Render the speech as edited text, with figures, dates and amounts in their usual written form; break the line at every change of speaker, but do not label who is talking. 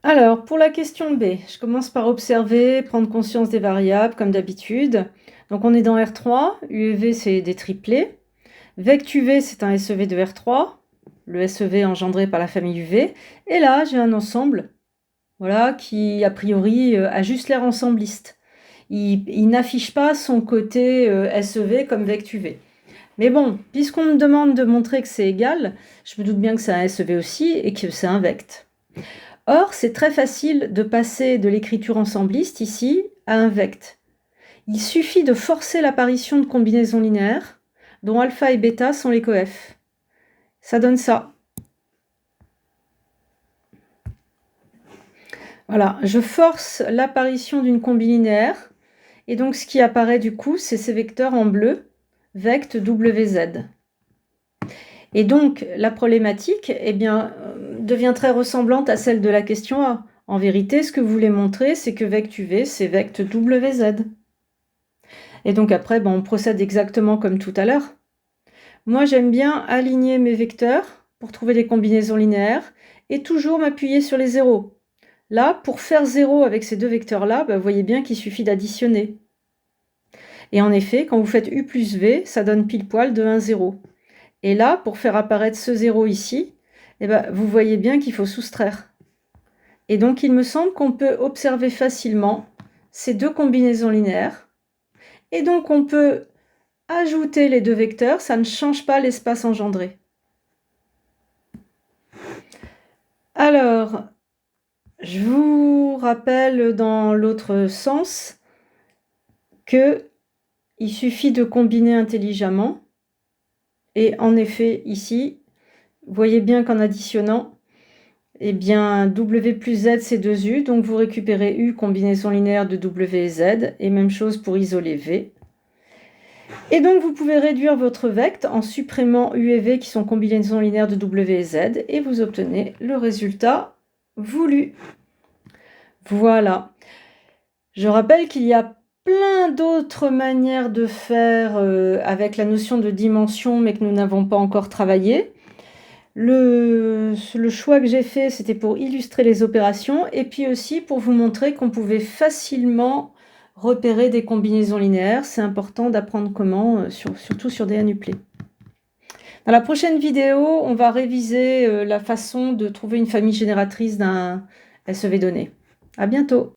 Alors, pour la question B, je commence par observer, prendre conscience des variables, comme d'habitude. Donc, on est dans R3, UEV, c'est des triplés. VectUV, c'est un SEV de R3, le SEV engendré par la famille UV. Et là, j'ai un ensemble, voilà, qui, a priori, a juste l'air ensembliste. Il n'affiche pas son côté SEV comme VectUV. Mais bon, puisqu'on me demande de montrer que c'est égal, je me doute bien que c'est un SEV aussi et que c'est un vect. Or, c'est très facile de passer de l'écriture ensembliste ici à un vect. Il suffit de forcer l'apparition de combinaisons linéaires dont alpha et bêta sont les coefs. Ça donne ça. Voilà, je force l'apparition d'une combi linéaire et donc ce qui apparaît du coup, c'est ces vecteurs en bleu, vect WZ. Et donc la problématique devient très ressemblante à celle de la question A. En vérité, ce que vous voulez montrer, c'est que vect UV, c'est vect WZ. Et donc après, on procède exactement comme tout à l'heure. Moi, j'aime bien aligner mes vecteurs pour trouver les combinaisons linéaires et toujours m'appuyer sur les zéros. Là, pour faire 0 avec ces deux vecteurs-là, vous voyez bien qu'il suffit d'additionner. Et en effet, quand vous faites U plus V, ça donne pile poil de 1, 0. Et là, pour faire apparaître ce 0 ici, vous voyez bien qu'il faut soustraire. Et donc, il me semble qu'on peut observer facilement ces deux combinaisons linéaires. Et donc, on peut ajouter les deux vecteurs, ça ne change pas l'espace engendré. Alors, je vous rappelle dans l'autre sens qu'il suffit de combiner intelligemment. Et en effet, ici, vous voyez bien qu'en additionnant, W plus Z, c'est 2U, donc vous récupérez U, combinaison linéaire de W et Z, et même chose pour isoler V. Et donc, vous pouvez réduire votre vect en supprimant U et V qui sont combinaisons linéaires de W et Z, et vous obtenez le résultat voulu. Voilà. Je rappelle qu'il y a plein d'autres manières de faire avec la notion de dimension, mais que nous n'avons pas encore travaillé. Le choix que j'ai fait, c'était pour illustrer les opérations, et puis aussi pour vous montrer qu'on pouvait facilement repérer des combinaisons linéaires. C'est important d'apprendre comment, surtout sur des NUplé. Dans la prochaine vidéo, on va réviser la façon de trouver une famille génératrice d'un SEV donné. À bientôt!